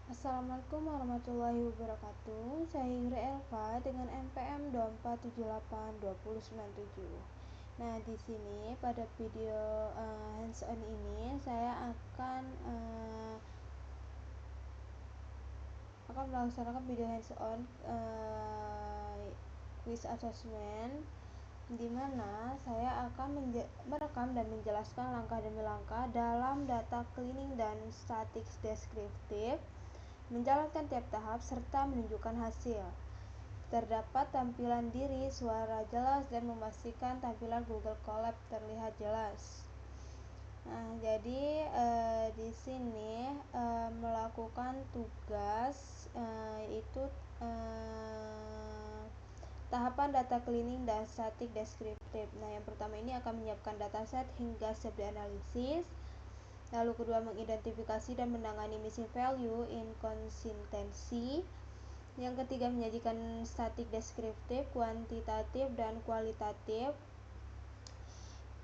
Assalamualaikum warahmatullahi wabarakatuh. Saya Ingrid Elva dengan NPM 24782097. Nah, di sini pada video hands-on ini saya akan melaksanakan video hands-on quiz assessment, di mana saya akan merekam dan menjelaskan langkah demi langkah dalam data cleaning dan static deskriptif, menjalankan tiap tahap, serta menunjukkan hasil. Terdapat tampilan diri, suara jelas, dan memastikan tampilan Google Colab terlihat jelas. Nah, jadi di sini melakukan tugas yaitu tahapan data cleaning dan static deskriptif. Nah, yang pertama ini akan menyiapkan dataset hingga siap dianalisis. Lalu kedua, mengidentifikasi dan menangani missing value, inkonsistensi. Yang ketiga, menyajikan static deskriptif, kuantitatif dan kualitatif,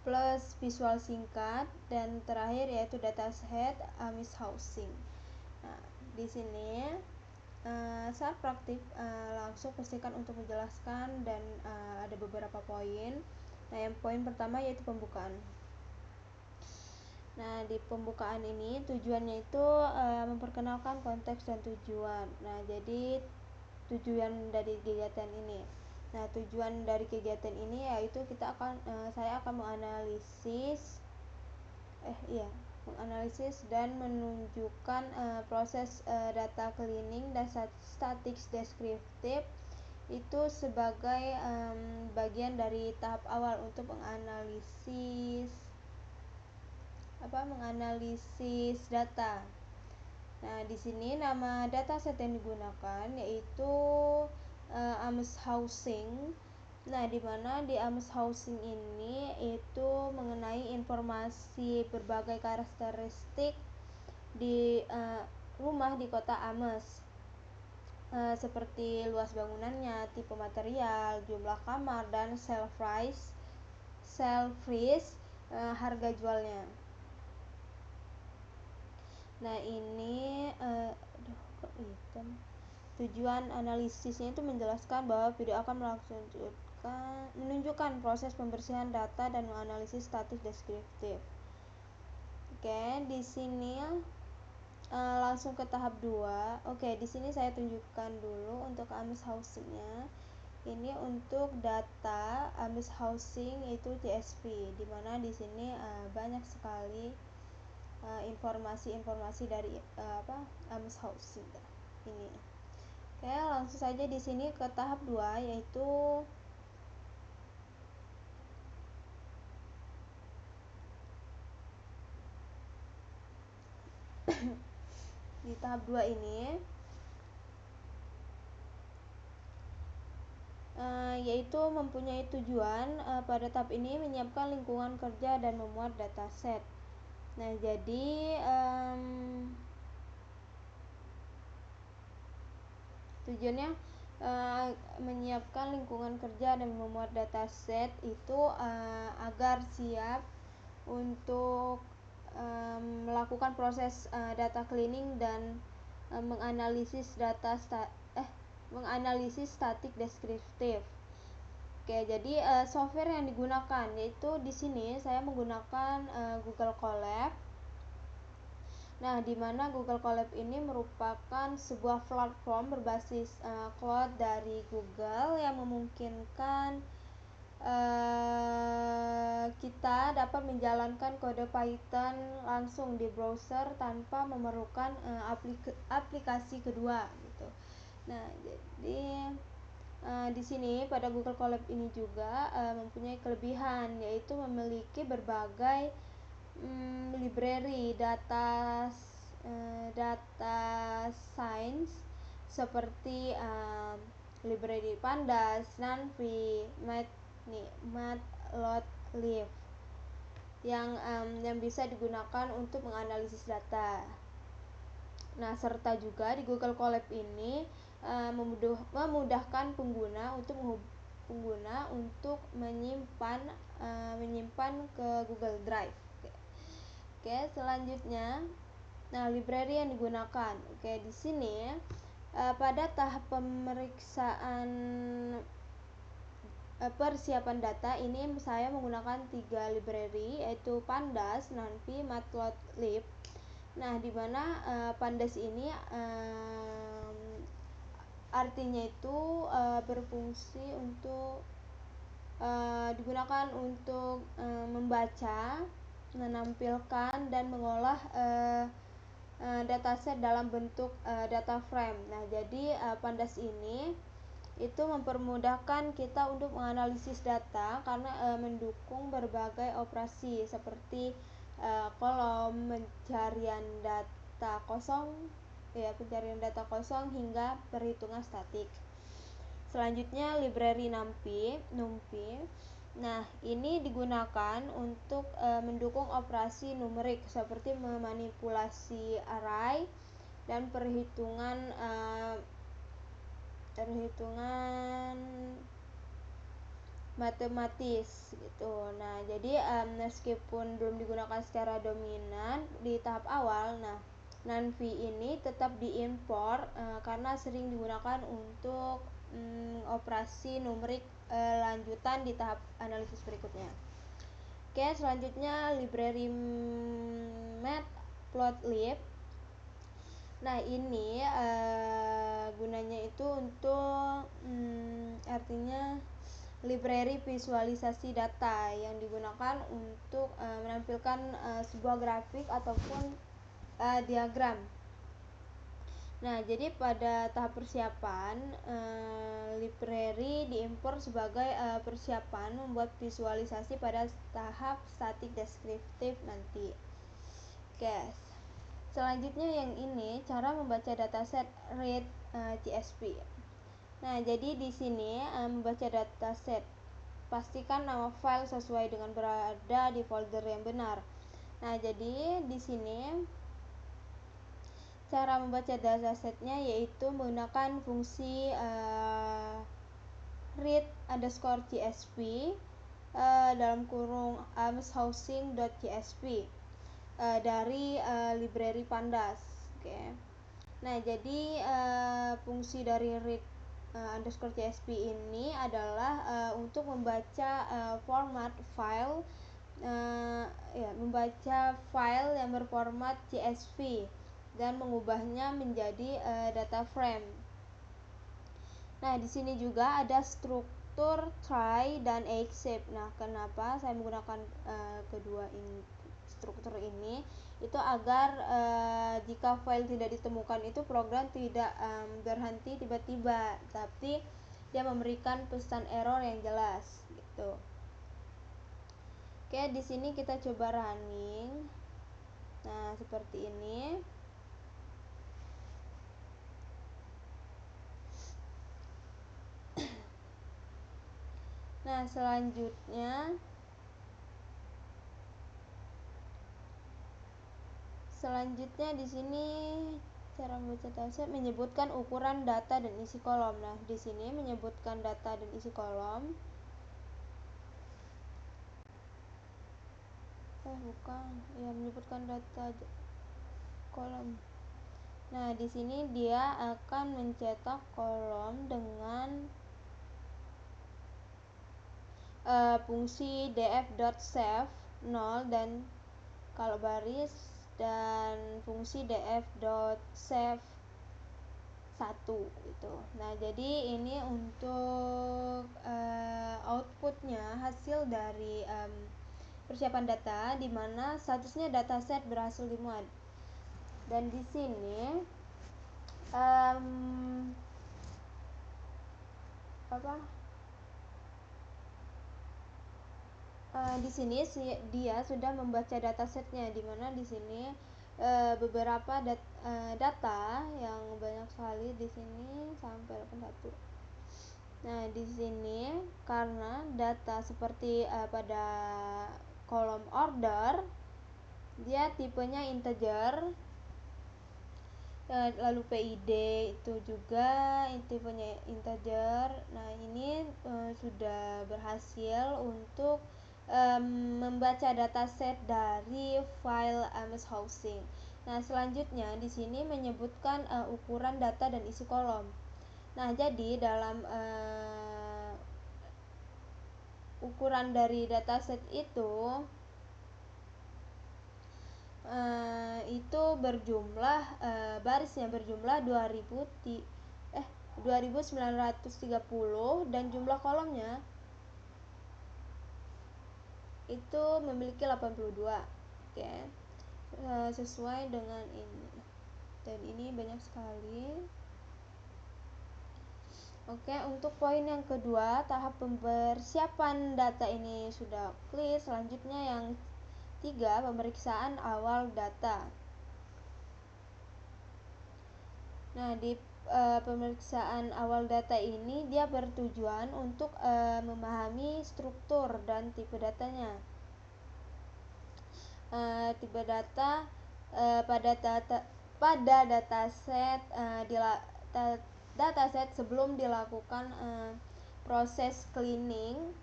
plus visual singkat. Dan terakhir yaitu dataset Amis Housing. Nah, di sini saat praktik langsung pastikan untuk menjelaskan dan ada beberapa poin. Nah, yang poin pertama yaitu pembukaan. Nah, di pembukaan ini tujuannya itu memperkenalkan konteks dan tujuan. Nah, jadi tujuan dari kegiatan ini. Nah, tujuan dari kegiatan ini yaitu saya akan menganalisis dan menunjukkan proses data cleaning dan static deskriptif itu sebagai bagian dari tahap awal untuk menganalisis data. Nah, di sini nama dataset yang digunakan yaitu Ames Housing. Nah, di mana di Ames Housing ini itu mengenai informasi berbagai karakteristik di rumah di kota Ames, seperti luas bangunannya, tipe material, jumlah kamar, dan sale price, harga jualnya. Nah, ini tujuan analisisnya itu menjelaskan bahwa video akan menunjukkan proses pembersihan data dan menganalisis static deskriptif. Oke, di sini langsung ke tahap 2. Oke, di sini saya tunjukkan dulu untuk Ames Housing-nya. Ini untuk data Ames Housing yaitu CSV, di mana di sini banyak sekali informasi dari Ames Housing ini. Oke, langsung saja di sini ke tahap 2 yaitu di tahap 2 ini yaitu mempunyai tujuan pada tahap ini menyiapkan lingkungan kerja dan memuat dataset. Nah, jadi tujuannya menyiapkan lingkungan kerja dan memuat dataset itu agar siap untuk melakukan proses data cleaning dan menganalisis static deskriptif. Oke, jadi software yang digunakan yaitu di sini saya menggunakan Google Colab. Nah, di mana Google Colab ini merupakan sebuah platform berbasis cloud dari Google yang memungkinkan kita dapat menjalankan kode Python langsung di browser tanpa memerlukan aplikasi kedua gitu. Nah, jadi di sini pada Google Colab ini juga mempunyai kelebihan, yaitu memiliki berbagai library data science seperti library Pandas, Nanvi, Matplotlib yang bisa digunakan untuk menganalisis data. Nah, serta juga di Google Colab ini memudahkan pengguna untuk menyimpan ke Google Drive. Oke, selanjutnya Nah, library yang digunakan. Oke, di sini pada tahap pemeriksaan persiapan data ini saya menggunakan 3 library, yaitu Pandas, NumPy, Matplotlib. Nah, di mana Pandas ini artinya itu berfungsi untuk digunakan untuk membaca, menampilkan dan mengolah dataset dalam bentuk data frame. Nah, jadi Pandas ini itu mempermudahkan kita untuk menganalisis data karena mendukung berbagai operasi seperti kolom, pencarian data kosong hingga perhitungan statik. Selanjutnya library NumPy. Nah, ini digunakan untuk mendukung operasi numerik seperti memanipulasi array dan perhitungan matematis gitu. Nah, jadi meskipun belum digunakan secara dominan di tahap awal, nah NumPy ini tetap diimpor karena sering digunakan untuk operasi numerik lanjutan di tahap analisis berikutnya. Oke, selanjutnya library Matplotlib. Nah, ini gunanya itu untuk artinya library visualisasi data yang digunakan untuk menampilkan sebuah grafik ataupun diagram. Nah, jadi pada tahap persiapan library diimpor sebagai persiapan membuat visualisasi pada tahap static deskriptif nanti. Oke. Selanjutnya yang ini cara membaca dataset read CSV. Nah, jadi di sini membaca dataset, pastikan nama file sesuai dengan berada di folder yang benar. Nah, jadi di sini cara membaca datasetnya yaitu menggunakan fungsi read_csv dalam kurung amshousing.csv dari library Pandas. Oke. Nah, jadi fungsi dari read_csv ini adalah untuk membaca format file membaca file yang berformat CSV dan mengubahnya menjadi data frame. Nah, di sini juga ada struktur try dan except. Nah, kenapa saya menggunakan kedua struktur ini? Itu agar jika file tidak ditemukan itu program tidak berhenti tiba-tiba, tapi dia memberikan pesan error yang jelas gitu. Oke, di sini kita coba running. Nah, seperti ini. Nah, selanjutnya di sini cara membaca dataset menyebutkan ukuran data dan isi kolom. Nah, di sini menyebutkan data dan isi kolom. Menyebutkan data kolom. Nah, di sini dia akan mencetak kolom dengan fungsi df.save 0 dan kalau baris, dan fungsi df.save 1 gitu. Nah, jadi ini untuk outputnya hasil dari persiapan data di mana statusnya dataset berhasil dimuat. Dan di sini di sini dia sudah membaca datasetnya, di mana di sini beberapa data yang banyak sekali di sini sampai 81. Nah, di sini karena data seperti pada kolom order dia tipenya integer, lalu PID itu juga tipenya integer. Nah, ini sudah berhasil untuk membaca dataset dari file amshousing. Nah, selanjutnya di sini menyebutkan ukuran data dan isi kolom. Nah, jadi dalam ukuran dari dataset itu berjumlah barisnya berjumlah 2930 dan jumlah kolomnya itu memiliki 82. Oke. Sesuai dengan ini. Dan ini banyak sekali. Oke, untuk poin yang kedua, tahap pempersiapan data ini sudah clear. Selanjutnya yang 3, pemeriksaan awal data. Nah, di pemeriksaan awal data ini dia bertujuan untuk memahami struktur dan tipe datanya. Tipe data pada dataset sebelum dilakukan proses cleaning,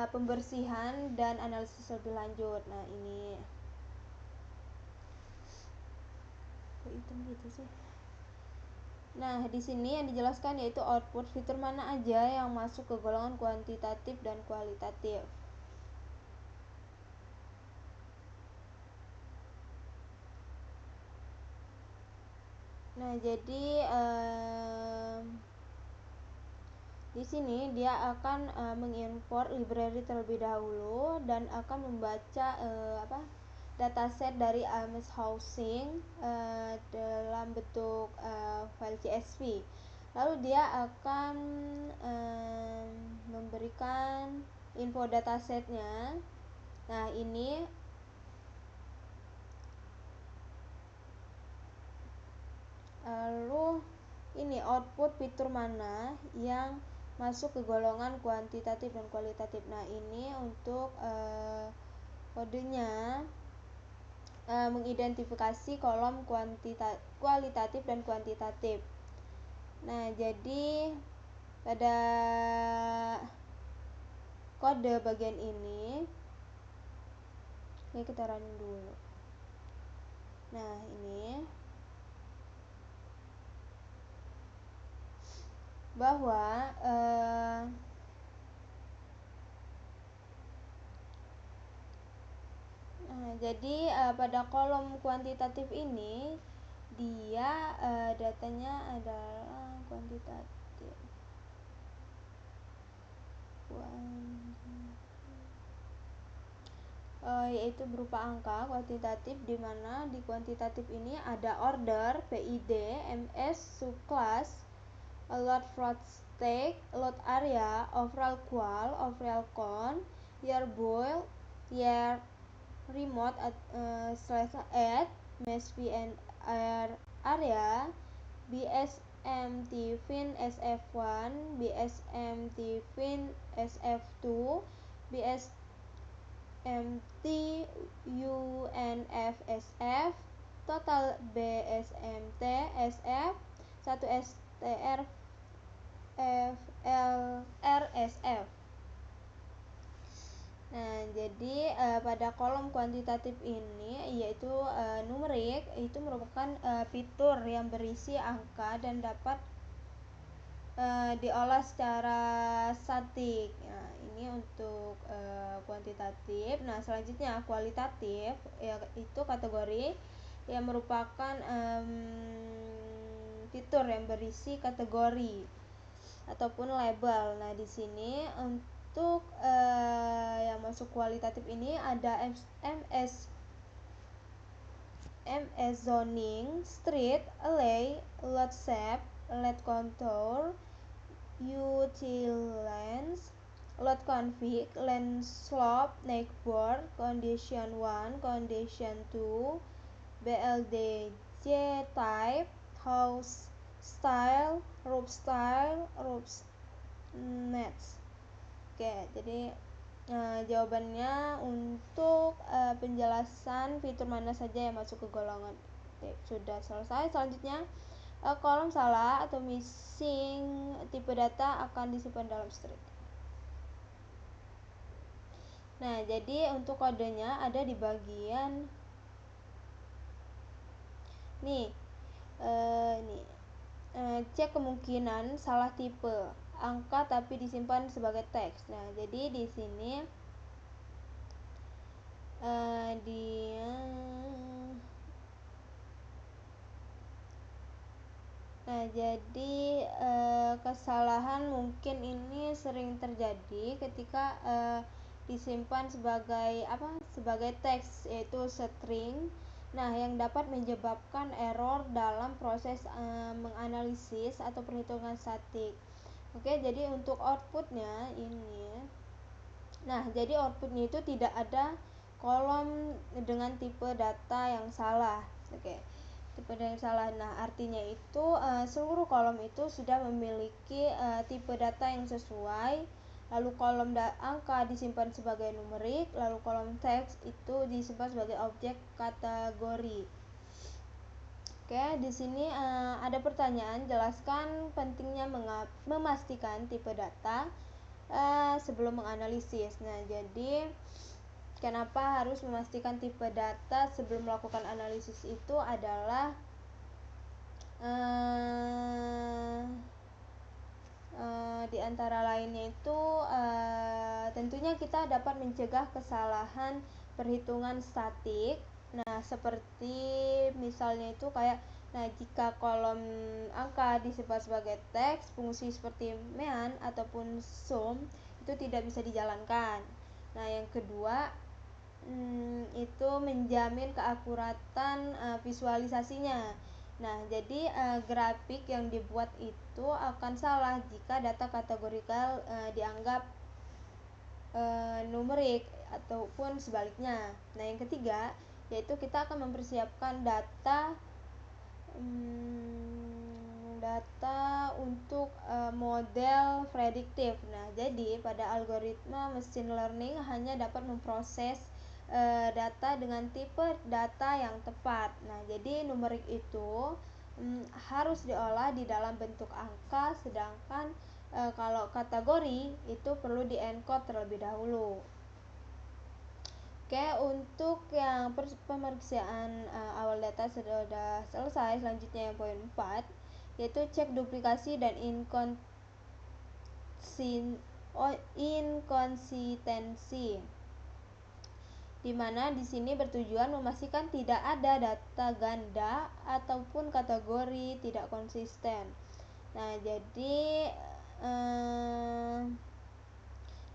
pembersihan dan analisis lebih lanjut. Nah, ini hitam gitu sih. Nah, di sini yang dijelaskan yaitu output fitur mana aja yang masuk ke golongan kuantitatif dan kualitatif. Nah, jadi di sini dia akan mengimport library terlebih dahulu dan akan membaca dataset dari Ames Housing dalam bentuk file CSV. Lalu dia akan memberikan info datasetnya. Nah, ini lalu ini output fitur mana yang masuk ke golongan kuantitatif dan kualitatif. Nah, ini untuk kodenya mengidentifikasi kolom kualitatif dan kuantitatif. Nah, jadi pada kode bagian ini kita running dulu. Nah, ini bahwa jadi pada kolom kuantitatif ini dia datanya adalah kuantitatif. Yaitu berupa angka kuantitatif, di mana di kuantitatif ini ada order, PID, MS, subclass, load float stake, load area, overall qual, overall count, year build, year remote /add, mesh PNR area, BSMT fin SF1, BSMT fin SF2, BSMT UNFSF, total BSMT SF, 1 STR FLRSF. Nah, jadi pada kolom kuantitatif ini yaitu numerik itu merupakan fitur yang berisi angka dan dapat diolah secara statik. Nah, ini untuk kuantitatif. Nah, selanjutnya kualitatif yaitu kategori yang merupakan fitur yang berisi kategori ataupun label. Nah, di sini untuk yang masuk kualitatif ini ada MS zoning, street, alley, lot shape, lot contour, util lens, lot config, lens slope, neckboard, condition 1, condition 2, BLDJ type, house style, roof match. Oke, jadi jawabannya untuk penjelasan fitur mana saja yang masuk ke golongan sudah selesai. Selanjutnya kolom salah atau missing tipe data akan disimpan dalam string. Nah, jadi untuk kodenya ada di bagian Nih, nih cek kemungkinan salah tipe angka tapi disimpan sebagai teks. Nah, jadi di sini kesalahan mungkin ini sering terjadi ketika disimpan sebagai sebagai teks, yaitu string. Nah, yang dapat menyebabkan error dalam proses menganalisis atau perhitungan statik. Oke, jadi untuk outputnya ini, jadi outputnya itu tidak ada kolom dengan tipe data yang salah. Oke, tipe data yang salah. Nah, artinya itu seluruh kolom itu sudah memiliki tipe data yang sesuai. Lalu kolom angka disimpan sebagai numerik, lalu kolom teks itu disimpan sebagai objek kategori. Oke, di sini ada pertanyaan, jelaskan pentingnya memastikan tipe data sebelum menganalisis. Nah, jadi kenapa harus memastikan tipe data sebelum melakukan analisis itu adalah di antara lainnya itu tentunya kita dapat mencegah kesalahan perhitungan statik. Nah, seperti misalnya itu kayak, jika kolom angka disimpan sebagai teks, fungsi seperti mean ataupun sum itu tidak bisa dijalankan. Nah, yang kedua itu menjamin keakuratan visualisasinya. Nah, jadi grafik yang dibuat itu akan salah jika data kategorikal dianggap numerik ataupun sebaliknya. Nah, yang ketiga yaitu kita akan mempersiapkan data untuk model prediktif. Nah, jadi pada algoritma machine learning hanya dapat memproses data dengan tipe data yang tepat. Nah, jadi numerik itu harus diolah di dalam bentuk angka, sedangkan kalau kategori itu perlu di-encode terlebih dahulu. Oke, untuk yang pemeriksaan awal data sudah selesai. Selanjutnya yang poin 4 yaitu cek duplikasi dan inkonsistensi, di mana di sini bertujuan memastikan tidak ada data ganda ataupun kategori tidak konsisten. Nah, jadi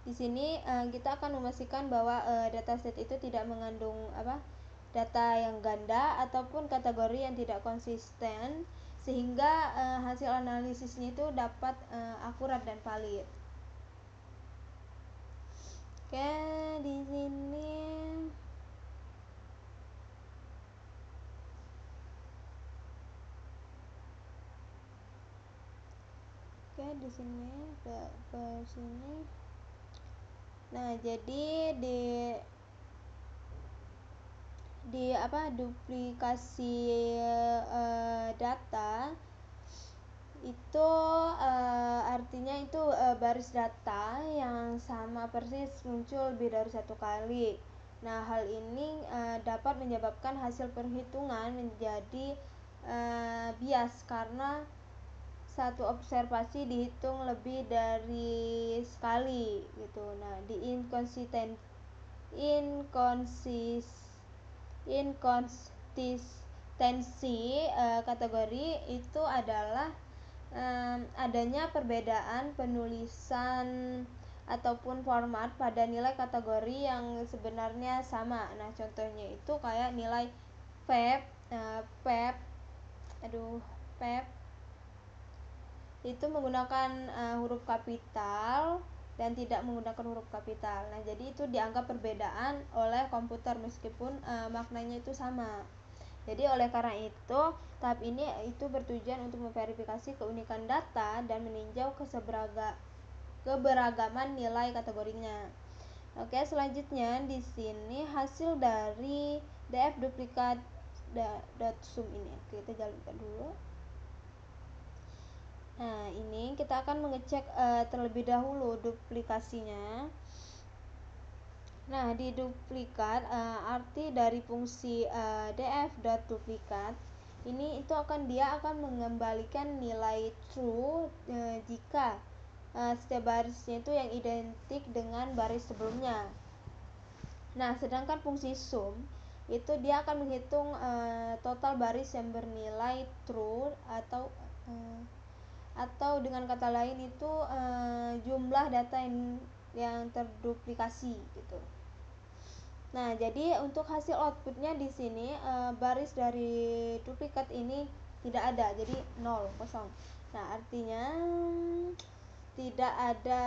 di sini kita akan memastikan bahwa dataset itu tidak mengandung data yang ganda ataupun kategori yang tidak konsisten, sehingga hasil analisisnya itu dapat akurat dan valid. Oke, di sini di sini. Nah, jadi duplikasi data itu artinya itu baris data yang sama persis muncul lebih dari satu kali. Nah, hal ini dapat menyebabkan hasil perhitungan menjadi bias karena satu observasi dihitung lebih dari sekali gitu. Nah, di inkonsistensi kategori itu adalah adanya perbedaan penulisan ataupun format pada nilai kategori yang sebenarnya sama. Nah, contohnya itu kayak nilai PEP itu menggunakan huruf kapital dan tidak menggunakan huruf kapital. Nah, jadi itu dianggap perbedaan oleh komputer meskipun maknanya itu sama. Jadi oleh karena itu, tahap ini itu bertujuan untuk memverifikasi keunikan data dan meninjau keberagaman nilai kategorinya. Oke, selanjutnya di sini hasil dari dfduplikat.sum ini. Oke, kita jalankan dulu. Nah, ini kita akan mengecek terlebih dahulu duplikasinya. Nah, di duplikat arti dari fungsi df.duplikat ini itu dia akan mengembalikan nilai true jika setiap barisnya itu yang identik dengan baris sebelumnya. Nah, sedangkan fungsi sum itu dia akan menghitung total baris yang bernilai true atau dengan kata lain itu jumlah data yang terduplikasi gitu. Nah, jadi untuk hasil outputnya di sini baris dari duplikat ini tidak ada, jadi 0, kosong. Nah, artinya tidak ada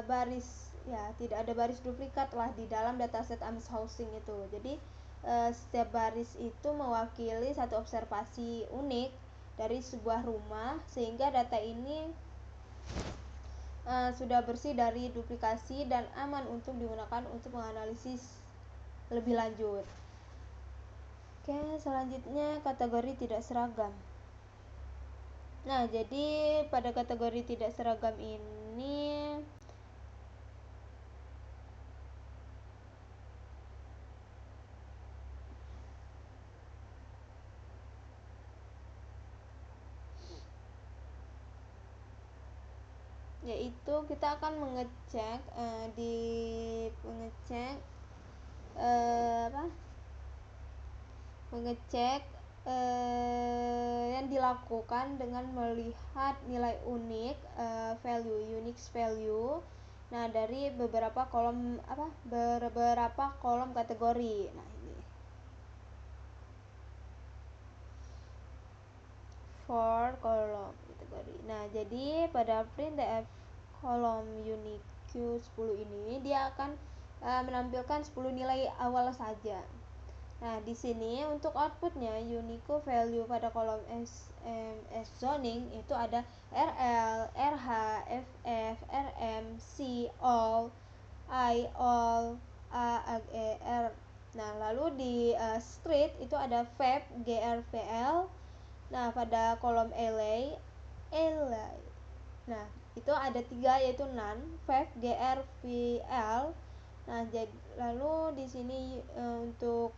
baris duplikat lah di dalam dataset Amshausing itu. Jadi setiap baris itu mewakili satu observasi unik dari sebuah rumah, sehingga data ini sudah bersih dari duplikasi dan aman untuk digunakan untuk menganalisis lebih lanjut. Oke, selanjutnya kategori tidak seragam. Nah, jadi pada kategori tidak seragam ini yaitu kita akan mengecek mengecek yang dilakukan dengan melihat nilai unik unique value. Nah, dari beberapa kolom kategori. Nah, ini for kolom kategori. Nah, jadi pada printf kolom unique 10 ini dia akan menampilkan 10 nilai awal saja. Nah, di sini untuk outputnya unique value pada kolom SMS zoning itu ada RL, RH, FF, RM, C, all, I, all, A, E, R. Nah, lalu di street itu ada VEP, GR, VL. Nah, pada kolom LA. Nah, itu ada 3 yaitu none, VEP, GR, VL. Nah, lalu di sini untuk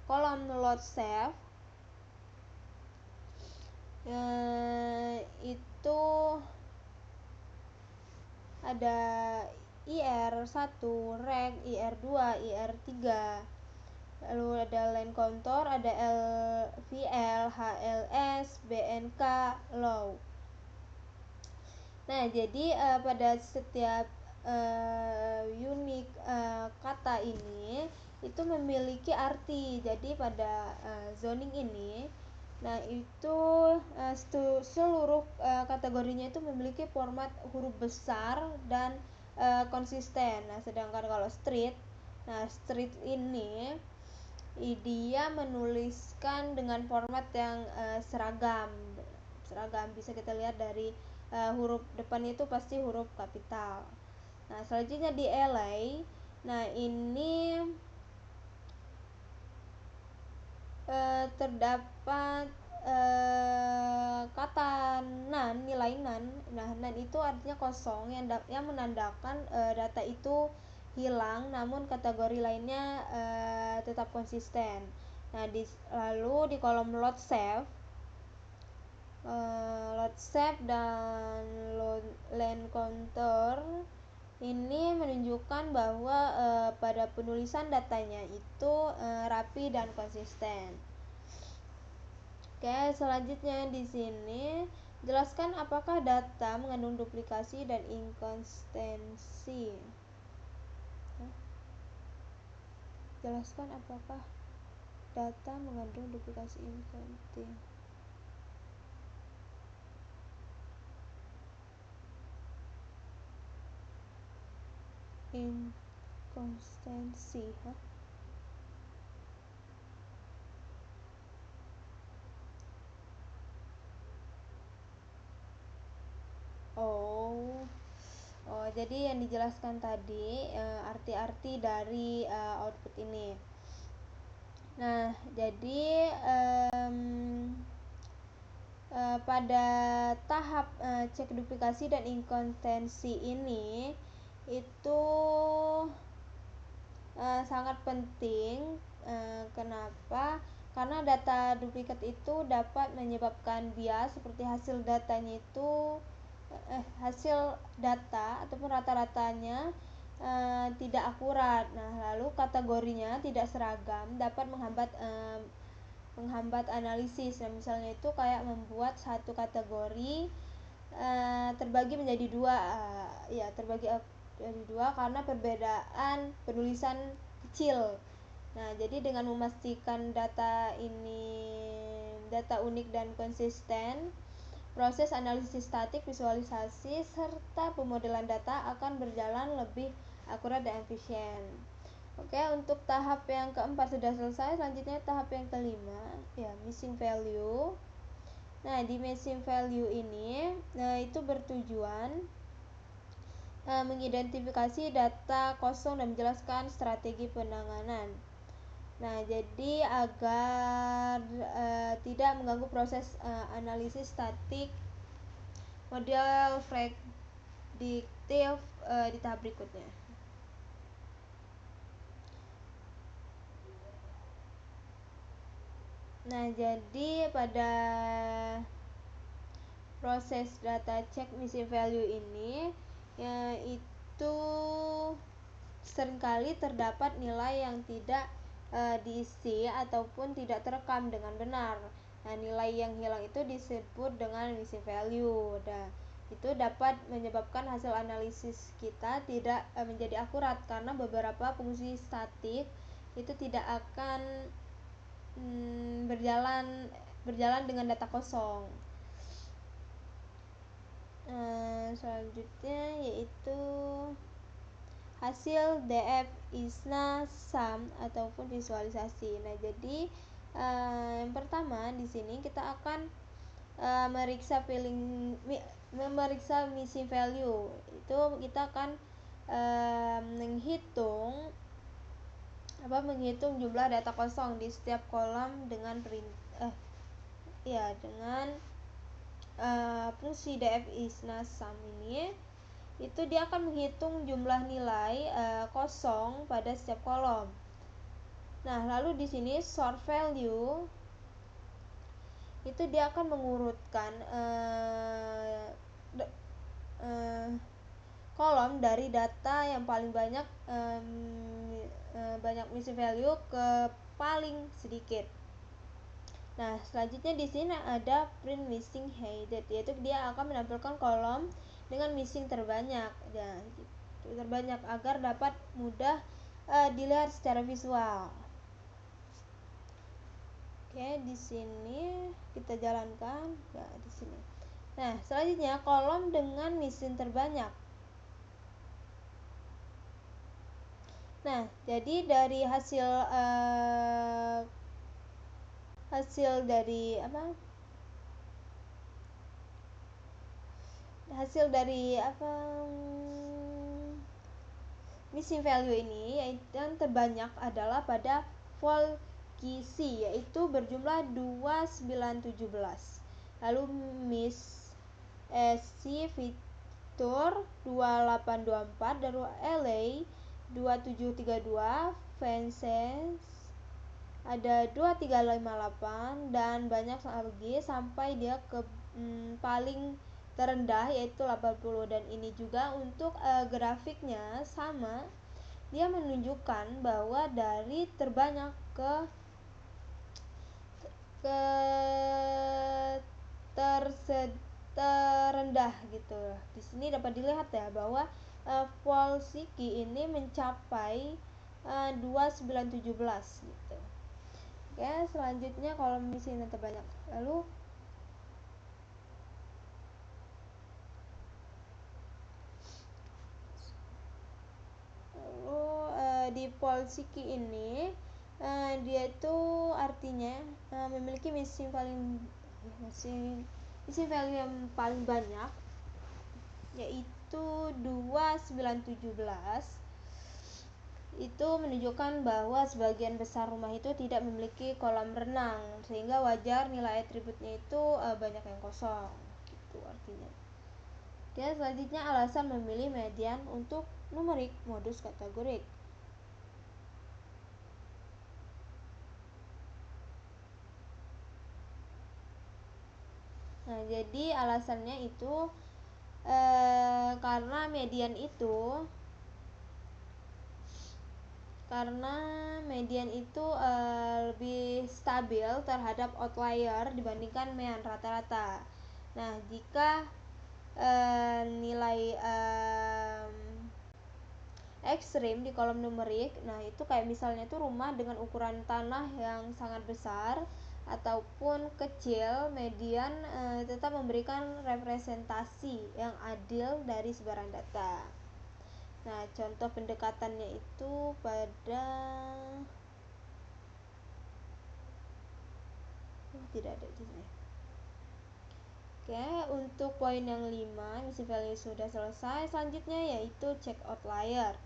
kolom load save itu ada IR1, reg, IR2, IR3. Lalu ada line counter, ada LVL, HLS, BNK, low. Nah, jadi pada setiap unique kata ini itu memiliki arti. Jadi pada zoning ini, nah itu seluruh kategorinya itu memiliki format huruf besar dan konsisten. Nah, sedangkan kalau street ini dia menuliskan dengan format yang seragam. Bisa kita lihat dari huruf depannya itu pasti huruf kapital. Nah, selanjutnya di LA, nah ini terdapat kata none, nilai none. Nah, none itu artinya kosong yang menandakan data itu hilang, namun kategori lainnya tetap konsisten. Nah, lalu di kolom load save dan line counter ini menunjukkan bahwa pada penulisan datanya itu rapi dan konsisten. Oke, selanjutnya di sini jelaskan apakah data mengandung duplikasi dan inkonsistensi. Jelaskan apakah data mengandung duplikasi inkonsistensi. Jadi yang dijelaskan tadi arti-arti dari output ini. Nah, jadi pada tahap cek duplikasi dan inkonsistensi ini itu sangat penting. Kenapa? karena data duplikat itu dapat menyebabkan bias seperti hasil datanya itu hasil data ataupun rata-ratanya tidak akurat. Nah, lalu kategorinya tidak seragam dapat menghambat analisis. Nah, misalnya itu kayak membuat satu kategori terbagi menjadi dua, terbagi menjadi dua karena perbedaan penulisan kecil. Nah, jadi dengan memastikan data unik dan konsisten, proses analisis statik, visualisasi, serta pemodelan data akan berjalan lebih akurat dan efisien. Oke, untuk tahap yang keempat sudah selesai. Selanjutnya tahap yang kelima, missing value. Nah, di missing value ini, itu bertujuan mengidentifikasi data kosong dan menjelaskan strategi penanganan. Nah, jadi agar tidak mengganggu proses analisis statik model prediktif di tahap berikutnya. Nah, jadi pada proses data check missing value ini itu seringkali terdapat nilai yang tidak diisi ataupun tidak terekam dengan benar. Nah, nilai yang hilang itu disebut dengan missing value. Nah, itu dapat menyebabkan hasil analisis kita tidak menjadi akurat karena beberapa fungsi statik itu tidak akan berjalan dengan data kosong. Selanjutnya yaitu hasil DF ISNA sum ataupun visualisasi. Nah, jadi yang pertama di sini kita akan memeriksa missing value. Itu kita akan menghitung jumlah data kosong di setiap kolom dengan fungsi DF ISNA sum ini. Itu dia akan menghitung jumlah nilai kosong pada setiap kolom. Nah, lalu di sini sort value itu dia akan mengurutkan kolom dari data yang paling banyak missing value ke paling sedikit. Nah, selanjutnya di sini ada print missing headed, yaitu dia akan menampilkan kolom dengan missing terbanyak, agar dapat mudah dilihat secara visual. Oke, di sini kita jalankan di sini. Nah, selanjutnya kolom dengan missing terbanyak. Nah, jadi dari hasil dari missing value ini yang terbanyak adalah pada Volkisi, yaitu berjumlah 2917. Lalu Miss SC Victor 2824, dari LA 2732, Vincennes ada 2358, dan banyak lagi sampai dia ke paling terendah yaitu 80. Dan ini juga untuk grafiknya sama, dia menunjukkan bahwa dari terbanyak ke terendah gitu. Di sini dapat dilihat ya bahwa Volsiki ini mencapai 2917 gitu. Oke, selanjutnya kolom missing terbanyak. Lalu di Volsiki ini dia itu artinya memiliki missing value yang paling banyak, yaitu 2917. Itu menunjukkan bahwa sebagian besar rumah itu tidak memiliki kolam renang, sehingga wajar nilai atributnya itu banyak yang kosong gitu artinya. Oke, selanjutnya alasan memilih median untuk numerik modus kategorik. Nah, jadi alasannya itu karena median itu lebih stabil terhadap outlier dibandingkan mean rata-rata. Nah, jika nilai ekstrim di kolom numerik, nah itu kayak misalnya itu rumah dengan ukuran tanah yang sangat besar ataupun kecil, median tetap memberikan representasi yang adil dari sebaran data. Nah, contoh pendekatannya itu pada tidak ada di sini. Oke, untuk poin yang 5, misi value sudah selesai. Selanjutnya yaitu check outlier.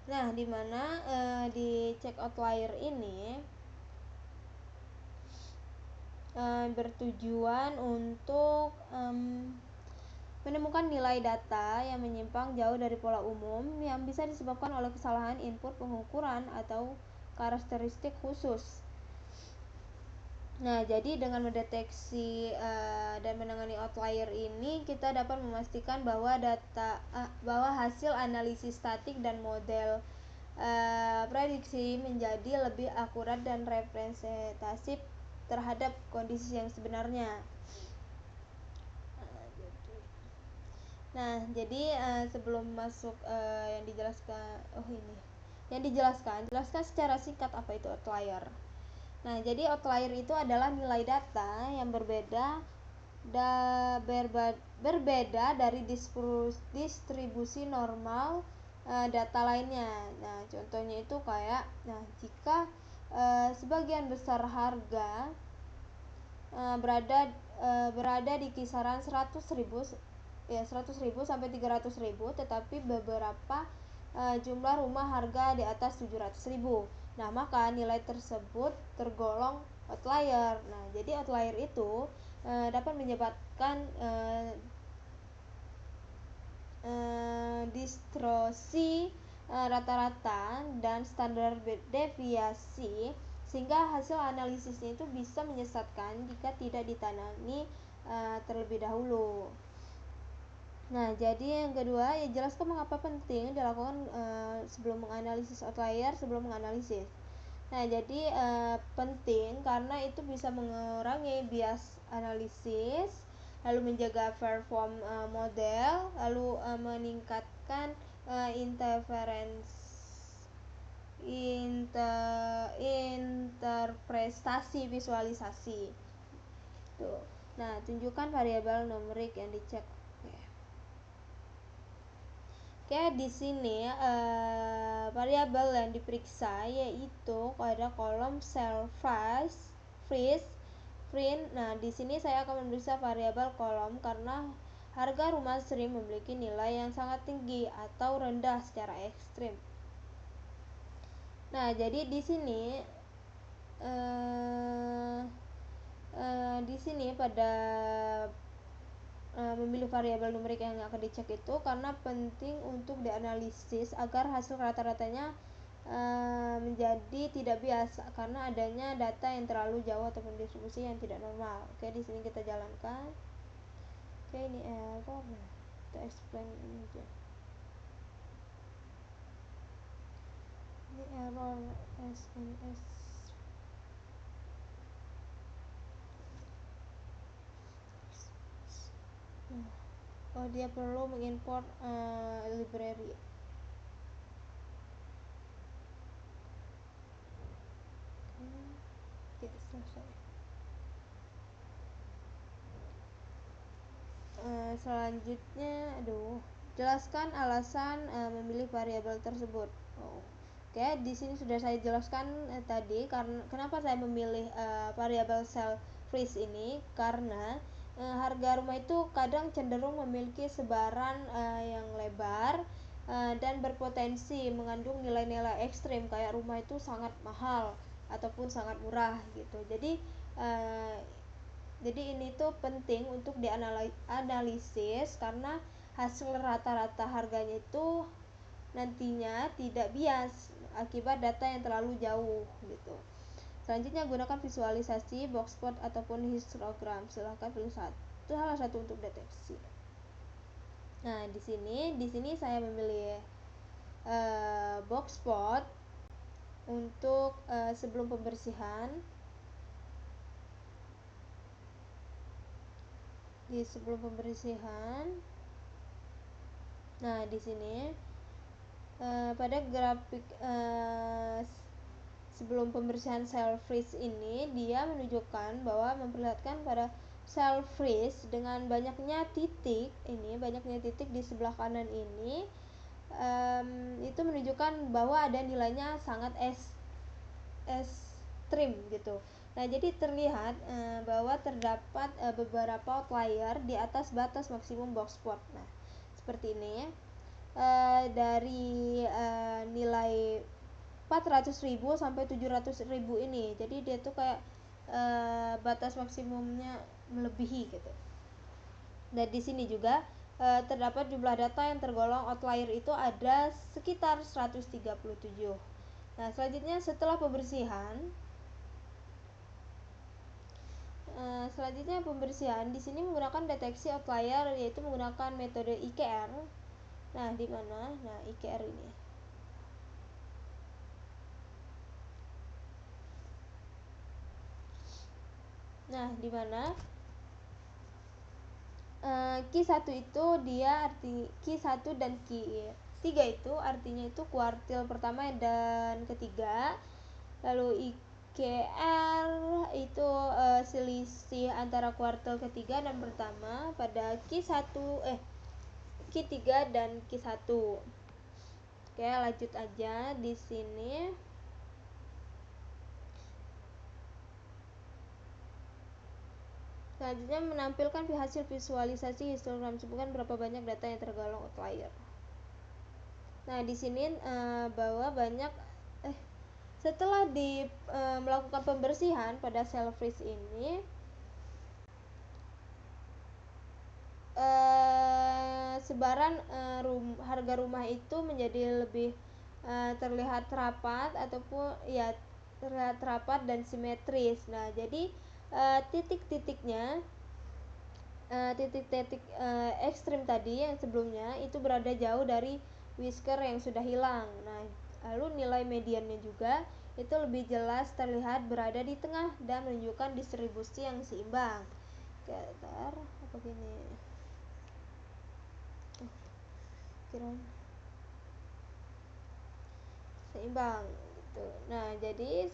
Nah, di mana di check outlier ini bertujuan untuk menemukan nilai data yang menyimpang jauh dari pola umum yang bisa disebabkan oleh kesalahan input pengukuran atau karakteristik khusus. Nah, jadi dengan mendeteksi dan menangani outlier ini, kita dapat memastikan bahwa hasil analisis statik dan model prediksi menjadi lebih akurat dan representatif terhadap kondisi yang sebenarnya. Nah, jadi sebelum masuk yang dijelaskan secara singkat apa itu outlier. Nah, jadi outlier itu adalah nilai data yang berbeda dari distribusi normal data lainnya. Nah, contohnya itu kayak, jika sebagian besar harga berada di kisaran 100.000 sampai 300.000, tetapi beberapa jumlah rumah harga di atas 700.000. Nah, maka nilai tersebut tergolong outlier. Nah, jadi outlier itu dapat menyebabkan distorsi rata-rata dan standar deviasi, sehingga hasil analisisnya itu bisa menyesatkan jika tidak ditangani terlebih dahulu. Nah, jadi yang kedua, jelaskan mengapa penting dilakukan sebelum menganalisis outlier sebelum menganalisis. Nah, jadi penting karena itu bisa mengurangi bias analisis, lalu menjaga perform model, lalu meningkatkan interpretasi visualisasi. Tuh. Nah, tunjukkan variabel numerik yang dicek. Oke, di sini variabel yang diperiksa yaitu pada kolom cell freeze print. Nah, di sini saya akan memeriksa variabel kolom karena harga rumah sering memiliki nilai yang sangat tinggi atau rendah secara ekstrim. Nah, jadi di sini pada memilih variabel numerik yang akan dicek itu karena penting untuk dianalisis agar hasil rata-ratanya menjadi tidak bias karena adanya data yang terlalu jauh ataupun distribusi yang tidak normal. Oke, di sini kita jalankan. Oke, ini error. Kita explain ini aja. Ini error SMS. Oh, dia perlu mengimport library. Oke, selesai. Selanjutnya, jelaskan alasan memilih variabel tersebut. Oke, di sini sudah saya jelaskan tadi karena kenapa saya memilih variabel cell freeze ini, karena harga rumah itu kadang cenderung memiliki sebaran yang lebar dan berpotensi mengandung nilai-nilai ekstrim kayak rumah itu sangat mahal ataupun sangat murah gitu. Jadi ini tuh penting untuk dianalisis karena hasil rata-rata harganya itu nantinya tidak bias akibat data yang terlalu jauh gitu. Selanjutnya gunakan visualisasi, box plot ataupun histogram. Silahkan pilih salah satu untuk deteksi. Nah, di sini saya memilih box plot untuk sebelum pembersihan. Sebelum pembersihan. Nah, di sini pada grafik sebelum pembersihan cell freeze ini, dia menunjukkan bahwa memperlihatkan pada cell freeze dengan banyaknya titik di sebelah kanan ini, itu menunjukkan bahwa ada nilainya sangat ekstrim gitu. Nah, jadi terlihat bahwa terdapat beberapa outlier di atas batas maksimum box plot. Nah, seperti ini ya. Dari nilai 400.000 sampai 700.000 ini. Jadi dia tuh kayak batas maksimumnya melebihi gitu. Dan di sini juga terdapat jumlah data yang tergolong outlier itu ada sekitar 137. Nah, selanjutnya setelah pembersihan, di sini menggunakan deteksi outlier, yaitu menggunakan metode IKR. Nah, di mana? Nah, IKR ini. Nah, di mana Q1 itu dia Q1 dan Q3 itu artinya itu kuartil pertama dan ketiga. Lalu IKR itu selisih antara kuartil ketiga dan pertama pada Q3 dan Q1. Oke, lanjut aja di sini. Selanjutnya menampilkan hasil visualisasi histogram, sebutkan berapa banyak data yang tergolong outlier. Nah, di sini bahwa banyak setelah melakukan pembersihan pada cell freeze ini, sebaran harga rumah itu menjadi lebih terlihat rapat ataupun ya terlihat rapat dan simetris. Nah, jadi titik-titiknya titik-titik ekstrim tadi yang sebelumnya itu berada jauh dari whisker yang sudah hilang. Nah, lalu nilai mediannya juga itu lebih jelas terlihat berada di tengah dan menunjukkan distribusi yang seimbang. Oke, apa gini? Seimbang gitu. Nah, jadi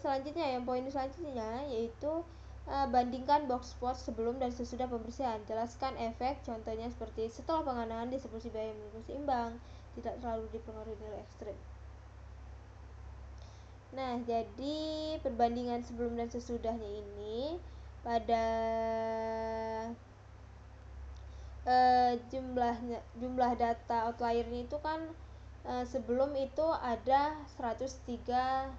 poin selanjutnya yaitu bandingkan box plot sebelum dan sesudah pembersihan. Jelaskan efek, contohnya seperti setelah penganan distribusi biaya menurut seimbang, tidak terlalu dipengaruhi nilai ekstrim. Nah, jadi perbandingan sebelum dan sesudahnya ini pada jumlah data outliernya itu kan sebelum itu ada 137.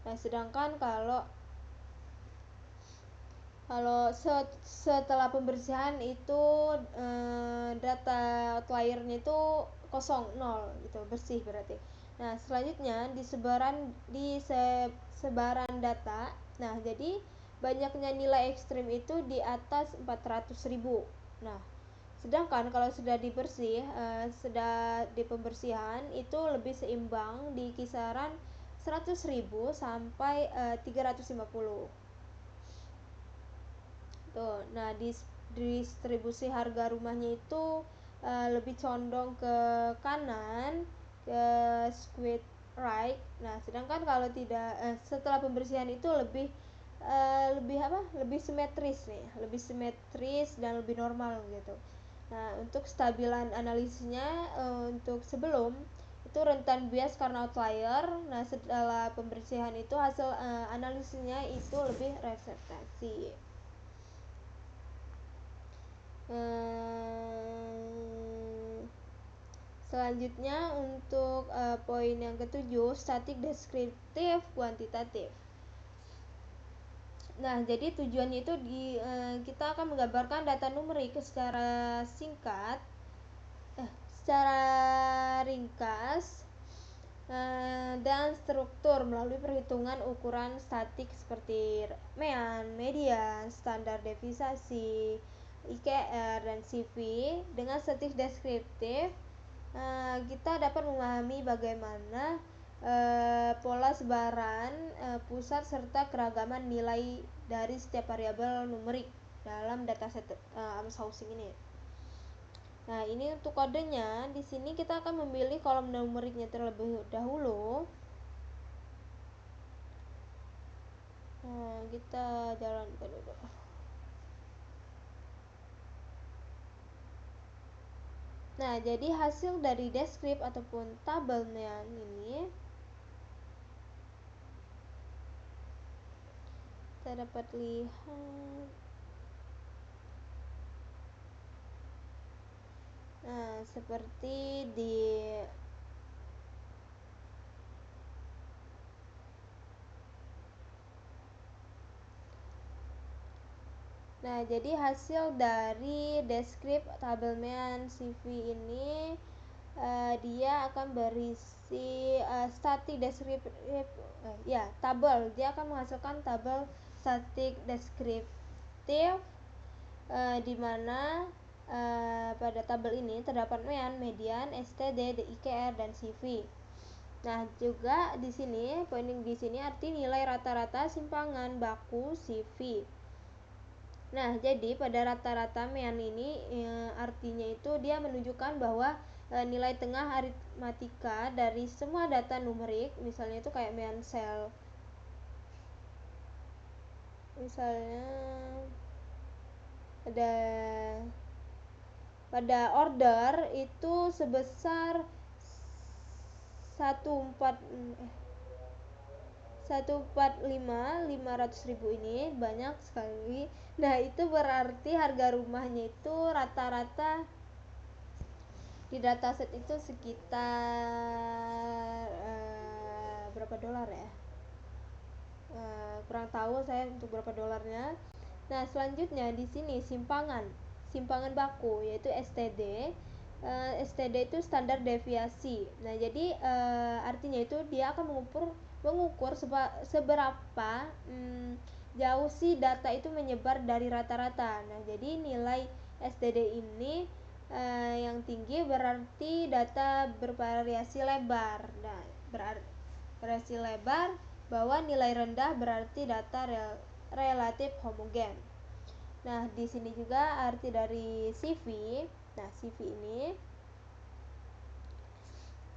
Nah, sedangkan kalau setelah pembersihan itu data outliernya itu 0 gitu, bersih berarti. Nah, selanjutnya di sebaran data. Nah, jadi banyaknya nilai ekstrim itu di atas 400.000. Nah, sedangkan kalau sudah di pembersihan itu lebih seimbang di kisaran 100.000 sampai 350. Tuh, nah distribusi harga rumahnya itu lebih condong ke kanan, ke square right. Nah, sedangkan kalau tidak setelah pembersihan itu lebih simetris nih, lebih simetris dan lebih normal gitu. Nah, untuk stabilan analisisnya untuk sebelum itu rentan bias karena outlier. Nah, setelah pembersihan itu hasil analisisnya itu lebih representasi. Selanjutnya untuk poin yang ketujuh, statik, deskriptif, kuantitatif. Nah, jadi tujuannya itu kita akan menggambarkan data numerik secara ringkas dan struktur melalui perhitungan ukuran statik seperti mean, median, standar deviasi, IKR, dan CV. Dengan statistik deskriptif, kita dapat memahami bagaimana pola sebaran pusat serta keragaman nilai dari setiap variabel numerik dalam dataset housing ini. Nah, ini untuk kodenya. Di sini kita akan memilih kolom numeriknya terlebih dahulu. Nah, kita jalankan dulu. Nah, jadi hasil dari deskrip ataupun tabelnya ini kita dapat lihat. Nah, seperti di Nah, jadi hasil dari deskrip tabelman CV ini dia akan berisi static deskriptif tabel. Dia akan menghasilkan tabel static deskriptif di mana pada tabel ini terdapat mean, median, STD, DIKR, dan CV. Nah, juga di sini pointing di sini arti nilai rata-rata simpangan baku CV. Nah, jadi pada rata-rata mean ini artinya itu dia menunjukkan bahwa nilai tengah aritmatika dari semua data numerik, misalnya itu kayak mean cell. Misalnya pada order itu sebesar 145.500.000 ini banyak sekali. Nah, itu berarti harga rumahnya itu rata-rata di dataset itu sekitar berapa dolar ya? Kurang tahu saya untuk berapa dolarnya. Nah, selanjutnya di sini simpangan baku yaitu STD. STD itu standar deviasi. Nah, jadi artinya itu dia akan mengukur seberapa jauh sih data itu menyebar dari rata-rata. Nah, jadi nilai STD ini yang tinggi berarti data bervariasi lebar. Nah, bervariasi lebar bahwa nilai rendah berarti data relatif homogen. Nah, di sini juga arti dari CV.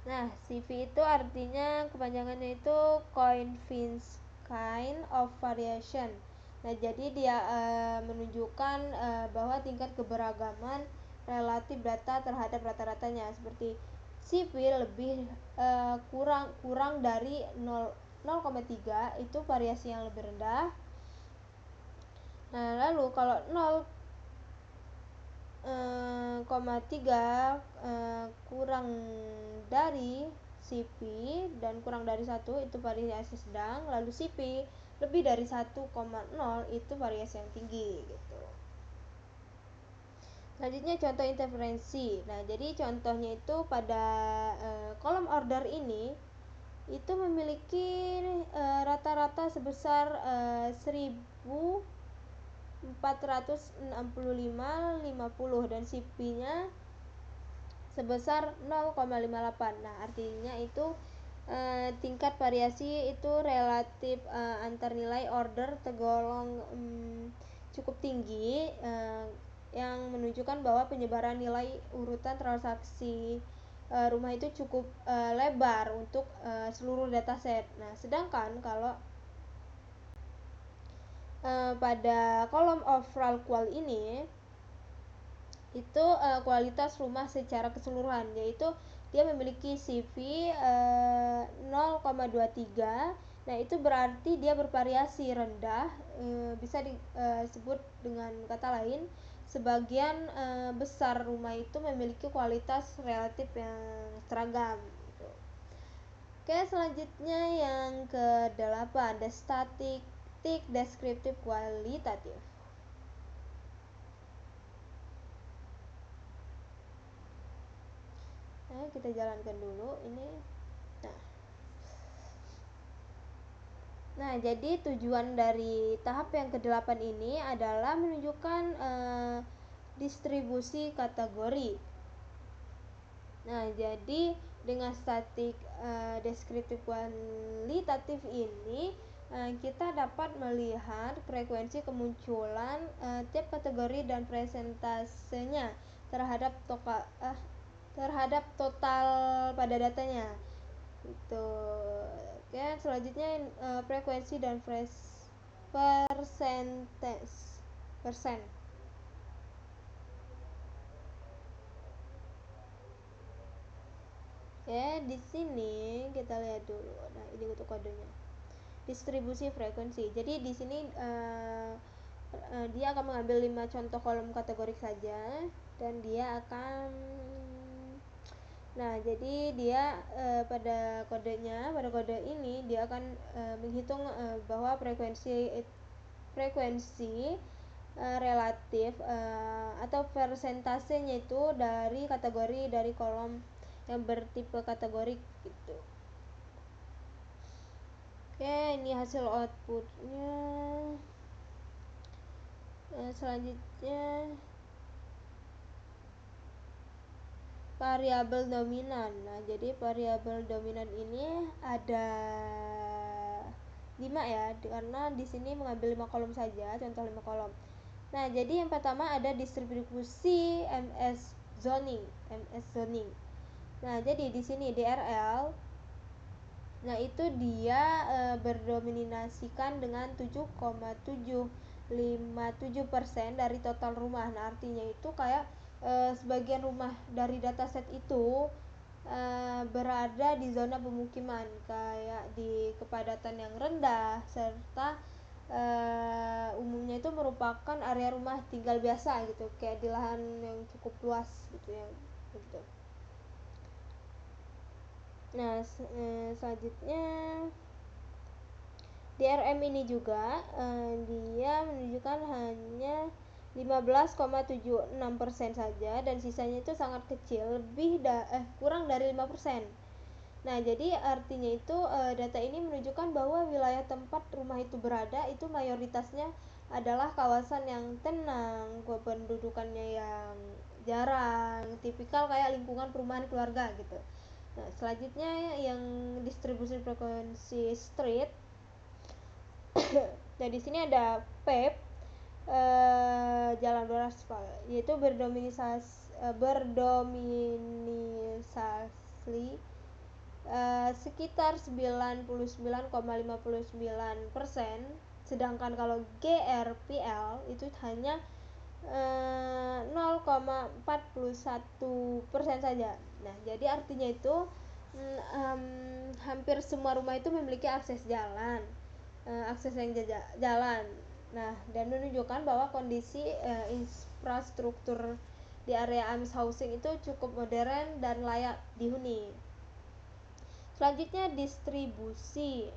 Nah, CV itu artinya kepanjangannya itu coefficient of variation. Nah, jadi dia menunjukkan bahwa tingkat keberagaman relatif data terhadap rata-ratanya, seperti CV lebih kurang dari 0,3 itu variasi yang lebih rendah. Nah, lalu kalau 0,3 kurang dari CV dan kurang dari 1 itu variasi sedang, lalu CV lebih dari 1,0 itu variasi yang tinggi gitu. Selanjutnya contoh interferensi. Nah, jadi contohnya itu pada kolom order ini itu memiliki rata-rata sebesar 1465,50 dan CV-nya sebesar 0,58. Nah, artinya itu tingkat variasi itu relatif antar nilai order tergolong cukup tinggi, yang menunjukkan bahwa penyebaran nilai urutan transaksi rumah itu cukup lebar untuk seluruh dataset. Nah, sedangkan kalau pada kolom overall qual ini itu kualitas rumah secara keseluruhan, yaitu dia memiliki CV 0,23. Nah, itu berarti dia bervariasi rendah, bisa disebut dengan kata lain sebagian besar rumah itu memiliki kualitas relatif yang seragam gitu. Oke, selanjutnya yang ke-8 ada static deskriptif kualitatif. Nah, kita jalankan dulu ini. Nah, Nah, jadi tujuan dari tahap yang ke-8 ini adalah menunjukkan distribusi kategori. Nah, jadi dengan statik deskriptif kualitatif ini kita dapat melihat frekuensi kemunculan tiap kategori dan presentasenya terhadap total pada datanya. Itu. Oke, selanjutnya frekuensi dan persen. Oke, di sini kita lihat dulu. Nah, ini untuk kodenya. Distribusi frekuensi. Jadi di sini dia akan mengambil 5 contoh kolom kategori saja dan dia akan jadi dia pada kode ini dia akan menghitung bahwa frekuensi relatif atau persentasenya itu dari kategori dari kolom yang bertipe kategori gitu. Oke, ini hasil outputnya. Selanjutnya variabel dominan. Nah, jadi variabel dominan ini ada 5 ya, karena di sini mengambil 5 kolom saja, contoh 5 kolom. Nah, jadi yang pertama ada distribusi MS zoning. Nah, jadi di sini DRL. Nah, itu dia berdominasikan dengan 7,757% dari total rumah. Nah, artinya itu kayak sebagian rumah dari dataset itu berada di zona pemukiman, kayak di kepadatan yang rendah, serta umumnya itu merupakan area rumah tinggal biasa gitu, kayak di lahan yang cukup luas gitu ya gitu. Nah, selanjutnya DRM ini juga dia menunjukkan hanya 15,76% saja dan sisanya itu sangat kecil, kurang dari 5%. Nah, jadi artinya itu data ini menunjukkan bahwa wilayah tempat rumah itu berada itu mayoritasnya adalah kawasan yang tenang, pendudukannya yang jarang, tipikal kayak lingkungan perumahan keluarga gitu. Nah, selanjutnya yang distribusi frekuensi street. Nah, di sini ada PEP jalan beraspal, yaitu berdominisasi sekitar 99,59%, sedangkan kalau GRPL itu hanya 0,41% saja. Nah, jadi artinya itu hampir semua rumah itu memiliki akses jalan, jalan. Nah, dan menunjukkan bahwa kondisi infrastruktur di area AMS Housing itu cukup modern dan layak dihuni. Selanjutnya distribusi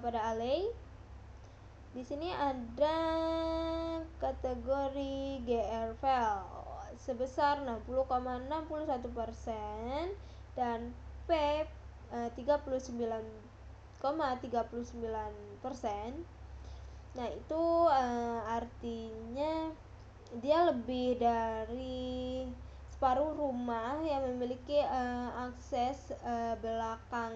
pada alley. Di sini ada kategori GRVL sebesar 60,61% dan PEP 39,39%. Nah, itu artinya dia lebih dari separuh rumah yang memiliki akses belakang,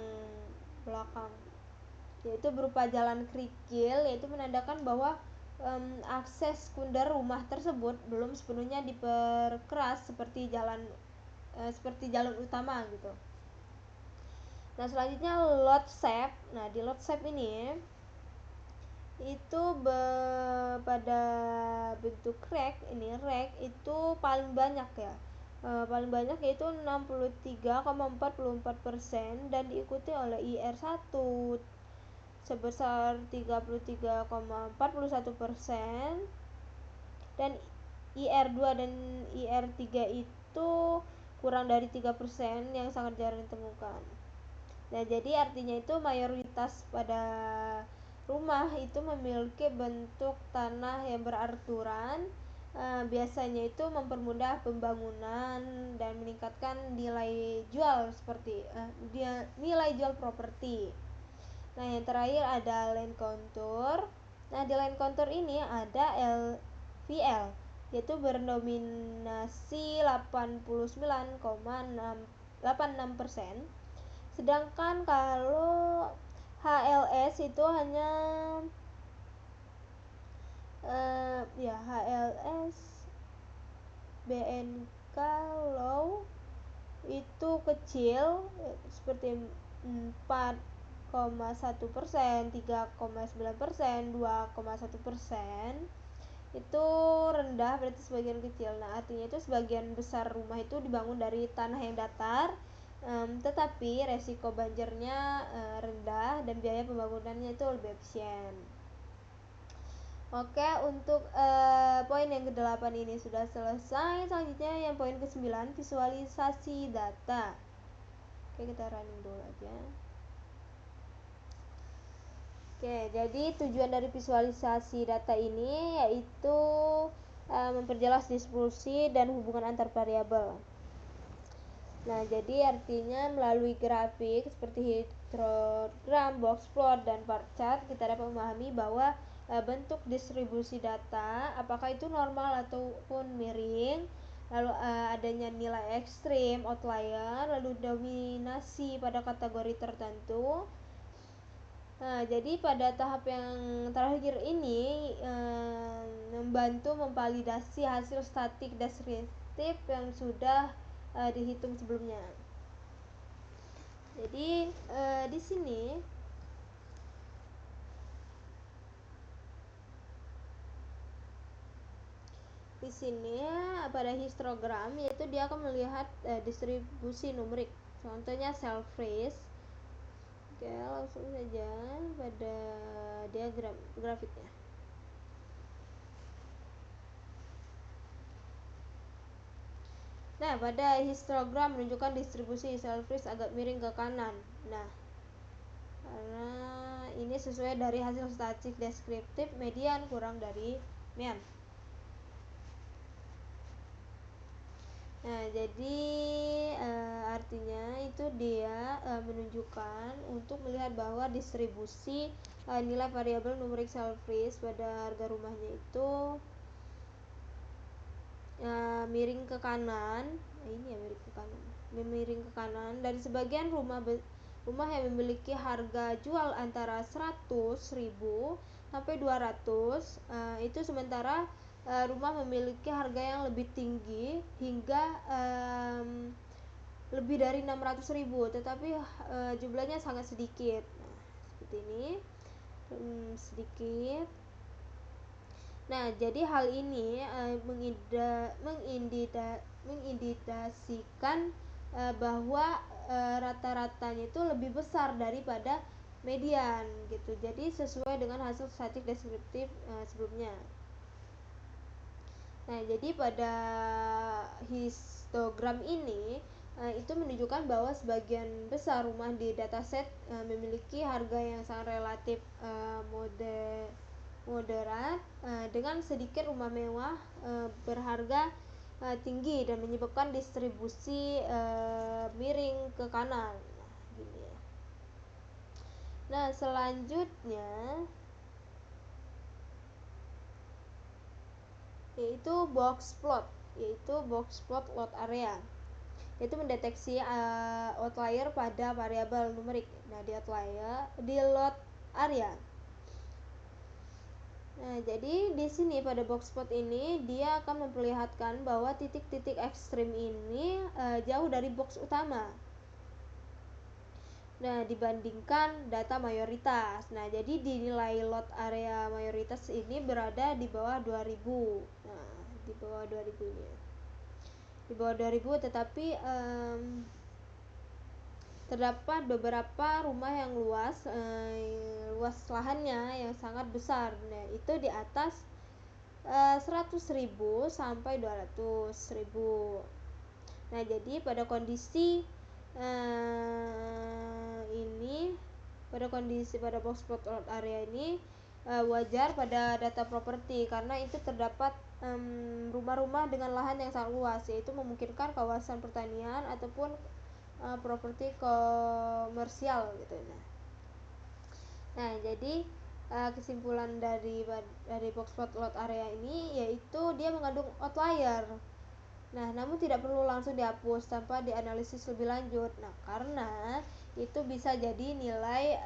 yaitu berupa jalan kerikil, yaitu menandakan bahwa akses sekunder rumah tersebut belum sepenuhnya diperkeras seperti jalan utama gitu. Nah, selanjutnya lot shape. Nah, di lot shape ini itu pada bentuk rack itu paling banyak ya. Paling banyak yaitu 63,44% dan diikuti oleh IR1 sebesar 33,41% dan IR2 dan IR3 itu kurang dari 3% yang sangat jarang ditemukan. Nah, jadi artinya itu mayoritas pada rumah itu memiliki bentuk tanah yang beraturan biasanya itu mempermudah pembangunan dan meningkatkan nilai jual nilai jual properti. Nah, yang terakhir ada land contour. Nah, di land contour ini ada LVL, yaitu berdominasi 89,86%. Sedangkan kalau HLS itu hanya HLS BNK low itu kecil, seperti 4,1%, 3,9%, 2,1%. Itu rendah, berarti sebagian kecil. Nah, artinya itu sebagian besar rumah itu dibangun dari tanah yang datar, tetapi resiko banjirnya rendah dan biaya pembangunannya itu lebih efisien. Oke, untuk poin yang ke-8 ini sudah selesai. Selanjutnya yang poin ke-9, visualisasi data. Oke, kita running dulu aja. Oke, jadi tujuan dari visualisasi data ini yaitu memperjelas distribusi dan hubungan antar variabel. Nah, jadi artinya melalui grafik seperti histogram, box plot, dan bar chart, kita dapat memahami bahwa bentuk distribusi data, apakah itu normal ataupun miring, lalu adanya nilai ekstrim, outlier, lalu dominasi pada kategori tertentu. Nah, jadi pada tahap yang terakhir ini membantu memvalidasi hasil statik deskriptif yang sudah dihitung sebelumnya. Jadi di sini pada histogram yaitu dia akan melihat distribusi numerik. Contohnya cell freeze. Oke, langsung saja pada diagram grafiknya. Nah, pada histogram menunjukkan distribusi cell freeze agak miring ke kanan. Nah, karena ini sesuai dari hasil statistik deskriptif median kurang dari mean. Nah, jadi artinya itu dia menunjukkan untuk melihat bahwa distribusi nilai variabel numerik cell freeze pada harga rumahnya itu miring ke kanan. Ini ya miring ke kanan, dan sebagian rumah yang memiliki harga jual antara 100.000 sampai 200, itu sementara rumah memiliki harga yang lebih tinggi hingga lebih dari 600.000, tetapi jumlahnya sangat sedikit. Nah, seperti ini, sedikit. Nah, jadi hal ini mengindikasikan bahwa rata-ratanya itu lebih besar daripada median gitu. Jadi sesuai dengan hasil statistik deskriptif sebelumnya. Nah, jadi pada histogram ini itu menunjukkan bahwa sebagian besar rumah di dataset memiliki harga yang sangat relatif moderat, dengan sedikit rumah mewah berharga tinggi dan menyebabkan distribusi miring ke kanan. Nah, gini ya. Nah, selanjutnya yaitu box plot lot area, yaitu mendeteksi outlier pada variabel numerik. Nah, di lot area. Nah, jadi di sini pada box plot ini dia akan memperlihatkan bahwa titik-titik ekstrim ini jauh dari box utama. Nah, dibandingkan data mayoritas. Nah, jadi dinilai lot area mayoritas ini berada di bawah 2000. Nah, di bawah 2000 ini. Di bawah 2000, tetapi terdapat beberapa rumah yang luas lahannya yang sangat besar. Nah, itu di atas 100.000 sampai 200.000. Nah, jadi pada kondisi pada box plot lot area ini wajar pada data properti, karena itu terdapat rumah-rumah dengan lahan yang sangat luas, yaitu memungkinkan kawasan pertanian ataupun properti komersial gitu. Nah, jadi kesimpulan dari box plot lot area ini yaitu dia mengandung outlier. Nah, namun tidak perlu langsung dihapus tanpa dianalisis lebih lanjut. Nah, karena itu bisa jadi nilai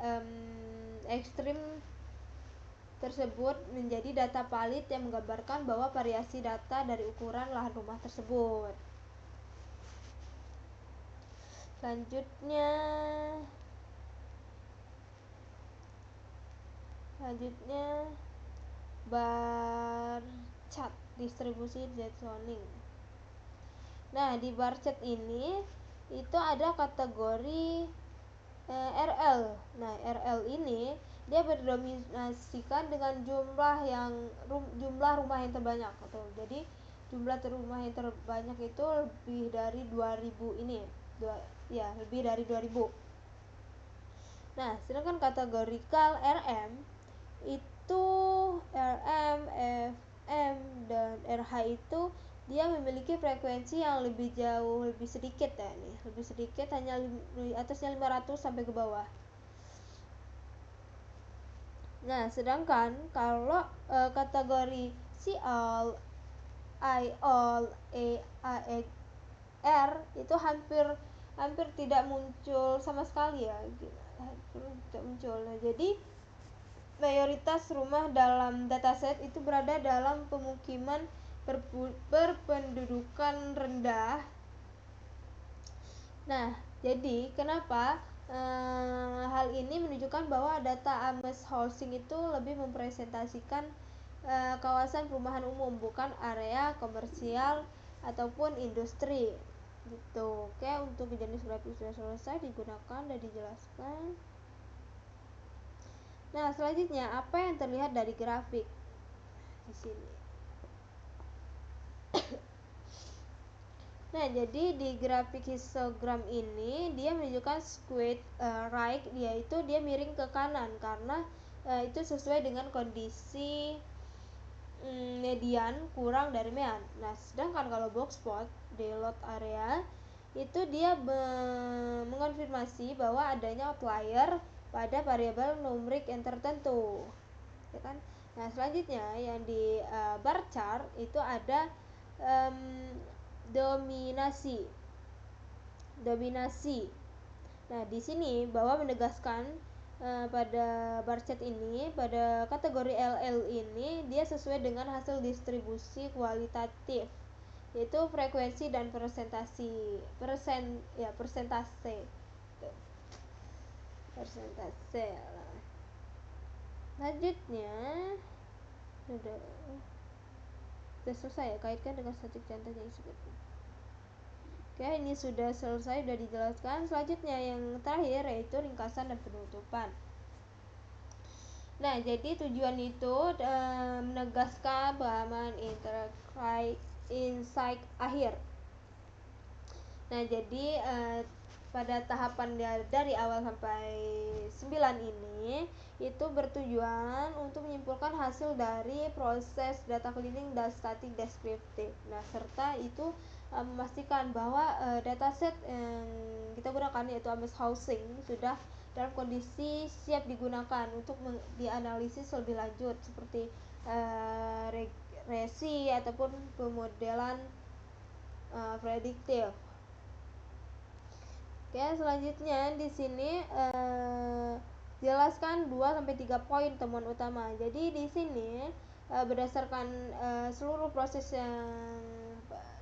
ekstrim tersebut menjadi data valid yang menggambarkan bahwa variasi data dari ukuran lahan rumah tersebut. Selanjutnya bar chart distribusi zoning. Nah, di bar chart ini itu ada kategori RL. Nah, RL ini dia berdominasikan dengan jumlah rumah yang terbanyak atau jadi jumlah rumah yang terbanyak itu lebih dari 2000 ini. Lebih dari 2000. Nah, sedangkan kategorikal RM itu RM, FM dan RH itu dia memiliki frekuensi yang lebih sedikit lebih sedikit, hanya atasnya 500 sampai ke bawah. Nah, sedangkan kalau kategori C all, I all, A R itu hampir tidak muncul sama sekali ya, hampir tidak muncul. Nah, jadi mayoritas rumah dalam dataset itu berada dalam pemukiman berpendudukan rendah. Nah, jadi kenapa hal ini menunjukkan bahwa data Ames Housing itu lebih mempresentasikan kawasan perumahan umum, bukan area komersial ataupun industri gitu. Oke, untuk jenis grafik sudah selesai digunakan dan dijelaskan. Nah, selanjutnya apa yang terlihat dari grafik di sini? Nah, jadi di grafik histogram ini dia menunjukkan square right, yaitu dia miring ke kanan karena itu sesuai dengan kondisi median kurang dari mean. Nah, sedangkan kalau box plot di lot area itu dia mengonfirmasi bahwa adanya outlier pada variabel numerik yang tertentu, ya kan? Nah, selanjutnya yang di bar chart itu ada dominasi. Nah, di sini bahwa menegaskan pada bar chart ini, pada kategori LL ini dia sesuai dengan hasil distribusi kualitatif, yaitu frekuensi dan persentase. Selanjutnya sudah selesai ya, kaitkan dengan statik contoh yang disebut. Oke, ini sudah selesai, sudah dijelaskan. Selanjutnya yang terakhir yaitu ringkasan dan penutupan. Nah, jadi tujuan itu menegaskan pemahaman insight akhir. Nah, jadi pada tahapan dari awal sampai 9 ini itu bertujuan untuk menyimpulkan hasil dari proses data cleaning dan static descriptive. Nah, serta itu memastikan bahwa dataset yang kita gunakan yaitu Ames Housing sudah dalam kondisi siap digunakan untuk dianalisis lebih lanjut seperti regresi ataupun pemodelan prediktif. Oke, selanjutnya di sini jelaskan 2 sampai 3 poin temuan utama. Jadi di sini berdasarkan seluruh proses yang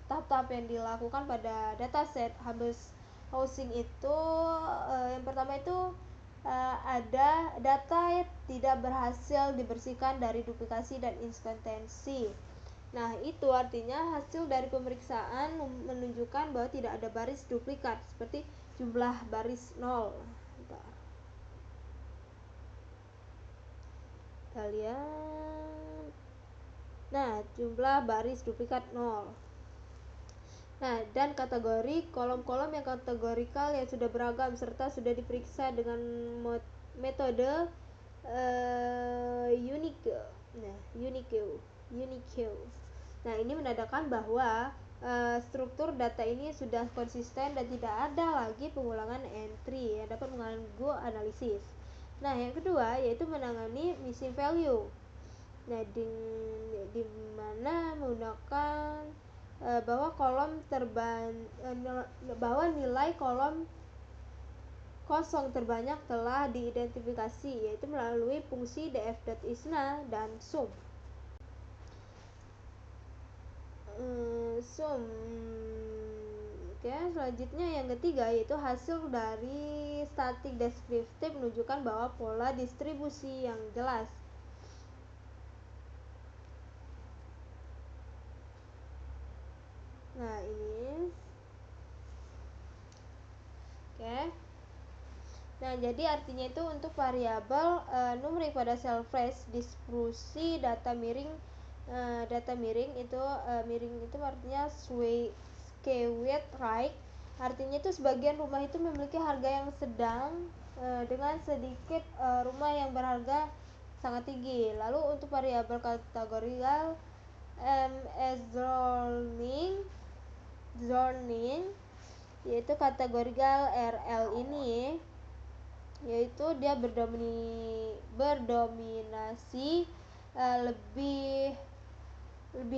tahap-tahap yang dilakukan pada dataset Ames Housing itu yang pertama itu ada data tidak berhasil dibersihkan dari duplikasi dan inkonsistensi. Nah, itu artinya hasil dari pemeriksaan menunjukkan bahwa tidak ada baris duplikat seperti jumlah baris 0. Kita lihat. Nah, jumlah baris duplikat 0. Nah, dan kategori kolom-kolom yang kategorikal yang sudah beragam serta sudah diperiksa dengan metode unique. Nah, ini menandakan bahwa struktur data ini sudah konsisten dan tidak ada lagi pengulangan entry yang dapat mengganggu analisis. Nah, yang kedua yaitu menangani missing value. Nah, di mana menggunakan bahwa nilai kolom kosong terbanyak telah diidentifikasi, yaitu melalui fungsi df.isna dan sum. Oke, selanjutnya yang ketiga yaitu hasil dari static descriptive menunjukkan bahwa pola distribusi yang jelas. Nah, ini oke. Nah, jadi artinya itu untuk variabel numerik pada cell phrase distribusi data miring miring itu artinya skewed right. Artinya itu sebagian rumah itu memiliki harga yang sedang dengan sedikit rumah yang berharga sangat tinggi. Lalu untuk variabel kategorial as zoning yaitu kategorial RL ini yaitu dia berdominasi lebih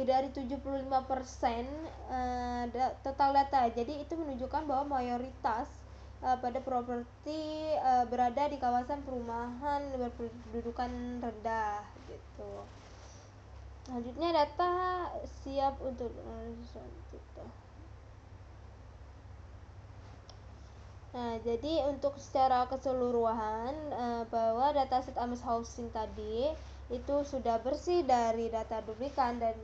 dari 75% total data. Jadi itu menunjukkan bahwa mayoritas pada properti berada di kawasan perumahan berpendudukan rendah gitu. Selanjutnya data siap untuk Nah, jadi untuk secara keseluruhan bahwa dataset Amos Housing tadi itu sudah bersih dari data duplikan dan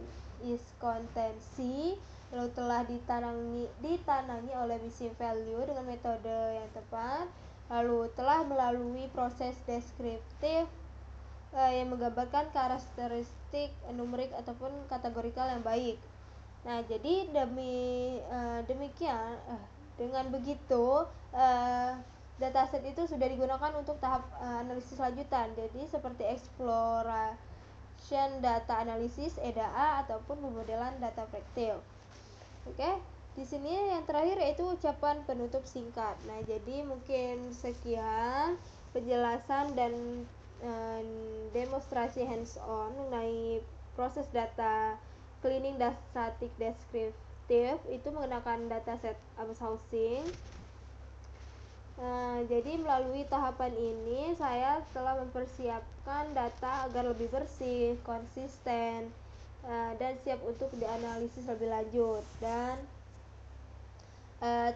iskontensi, lalu telah ditanami oleh missing value dengan metode yang tepat, lalu telah melalui proses deskriptif yang menggambarkan karakteristik numerik ataupun kategorikal yang baik. Nah, jadi demikian dengan begitu dataset itu sudah digunakan untuk tahap analisis lanjutan. Jadi seperti exploration data analysis EDA ataupun pemodelan data praktil. Oke, di sini yang terakhir yaitu ucapan penutup singkat. Nah, jadi mungkin sekian penjelasan dan demonstrasi hands-on mengenai proses data cleaning dan static descriptive itu menggunakan dataset Amos Housing. Jadi melalui tahapan ini saya telah mempersiapkan data agar lebih bersih, konsisten, dan siap untuk dianalisis lebih lanjut. Dan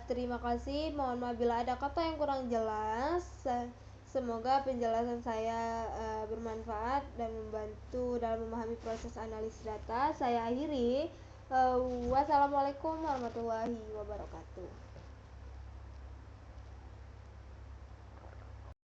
terima kasih, mohon maaf bila ada kata yang kurang jelas. Semoga penjelasan saya bermanfaat dan membantu dalam memahami proses analisis data. Saya akhiri. Wassalamualaikum warahmatullahi wabarakatuh.